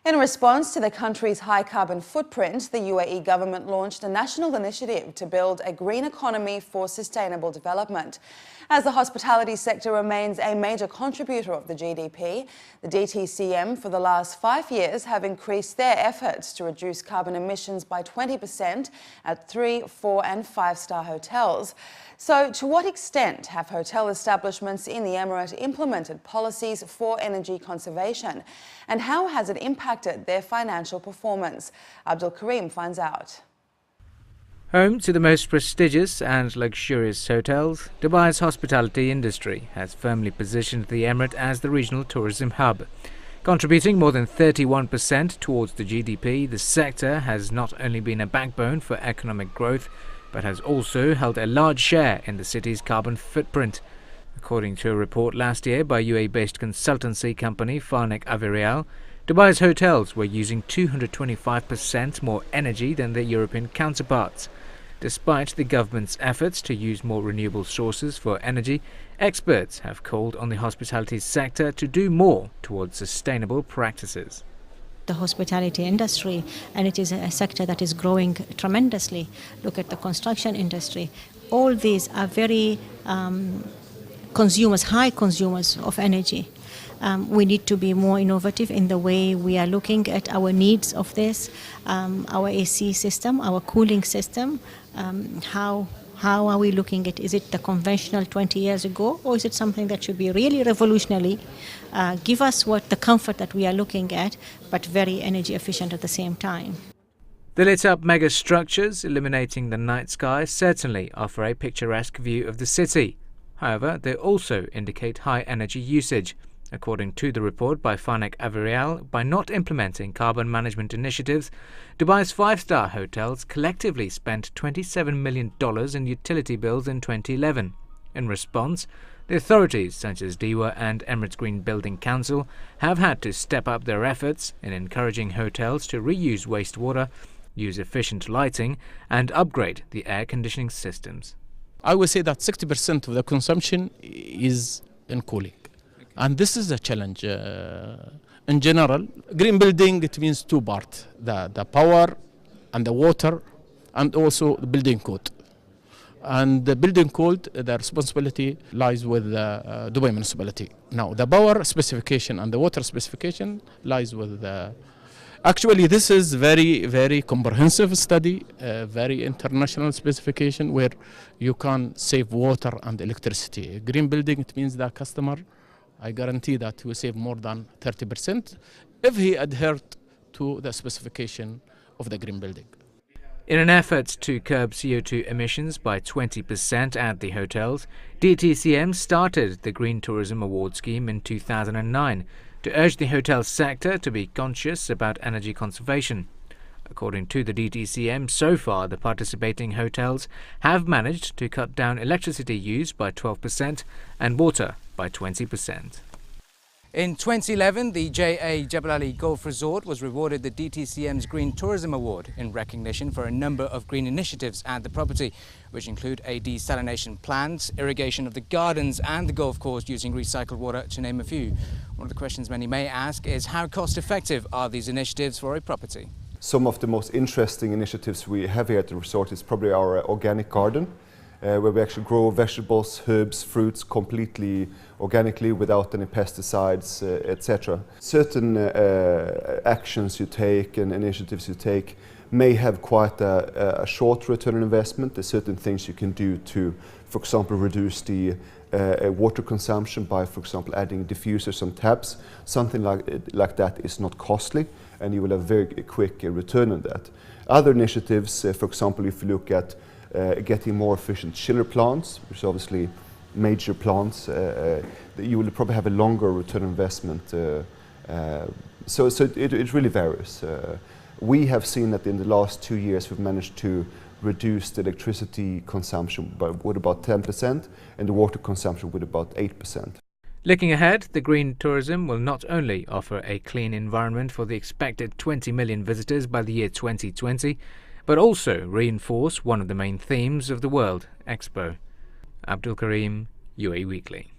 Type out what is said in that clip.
In response to the country's high carbon footprint, the UAE government launched a national initiative to build a green economy for sustainable development. As the hospitality sector remains a major contributor of the GDP, the DTCM for the last 5 years have increased their efforts to reduce carbon emissions by 20% at 3-, 4- and 5-star hotels. So, to what extent have hotel establishments in the Emirate implemented policies for energy conservation? And how has it impacted their financial performance? Abdul Karim finds out. Home to the most prestigious and luxurious hotels, Dubai's hospitality industry has firmly positioned the Emirate as the regional tourism hub. Contributing more than 31% towards the GDP, the sector has not only been a backbone for economic growth, but has also held a large share in the city's carbon footprint. According to a report last year by UAE-based consultancy company Farnek Averial, Dubai's hotels were using 225% more energy than their European counterparts. Despite the government's efforts to use more renewable sources for energy, experts have called on the hospitality sector to do more towards sustainable practices. The hospitality industry, and it is a sector that is growing tremendously. Look at the construction industry. All these are very high consumers of energy. We need to be more innovative in the way we are looking at our needs of this, our AC system, our cooling system. How are we looking at? Is it the conventional 20 years ago, or is it something that should be really revolutionary, give us the comfort that we are looking at, but very energy efficient at the same time? The lit-up mega structures illuminating the night sky certainly offer a picturesque view of the city. However, they also indicate high energy usage. According to the report by Farnek Averial, by not implementing carbon management initiatives, Dubai's 5-star hotels collectively spent $27 million in utility bills in 2011. In response, the authorities such as DEWA and Emirates Green Building Council have had to step up their efforts in encouraging hotels to reuse wastewater, use efficient lighting, and upgrade the air conditioning systems. I would say that 60% of the consumption is in cooling. And this is a challenge. In general, green building, it means two parts, the power and the water, and also the building code. And the building code, the responsibility lies with the Dubai municipality. Now, the power specification and the water specification lies with the... Actually, this is very, very comprehensive study, very international specification where you can save water and electricity. Green building, it means the customer, I guarantee that he will save more than 30% if he adhered to the specification of the green building. In an effort to curb CO2 emissions by 20% at the hotels, DTCM started the Green Tourism Award scheme in 2009 to urge the hotel sector to be conscious about energy conservation. According to the DTCM, so far the participating hotels have managed to cut down electricity use by 12% and water by 20%. In 2011, the JA Jebel Ali Golf Resort was rewarded the DTCM's Green Tourism Award in recognition for a number of green initiatives at the property, which include a desalination plant, irrigation of the gardens and the golf course using recycled water, to name a few. One of the questions many may ask is how cost-effective are these initiatives for a property? Some of the most interesting initiatives we have here at the resort is probably our organic garden, where we actually grow vegetables, herbs, fruits completely organically without any pesticides, etc. Certain actions you take and initiatives you take may have quite a short return on investment. There's certain things you can do to, for example, reduce the water consumption by, for example, adding diffusers and taps. Something like that is not costly, and you will have a very quick return on that. Other initiatives, for example, if you look at getting more efficient chiller plants, which is obviously major plants, you will probably have a longer return on investment. So it really varies. We have seen that in the last 2 years we've managed to reduce the electricity consumption with about 10% and the water consumption with about 8%. Looking ahead, the green tourism will not only offer a clean environment for the expected 20 million visitors by the year 2020, but also reinforce one of the main themes of the World Expo. Abdul Karim, UAE Weekly.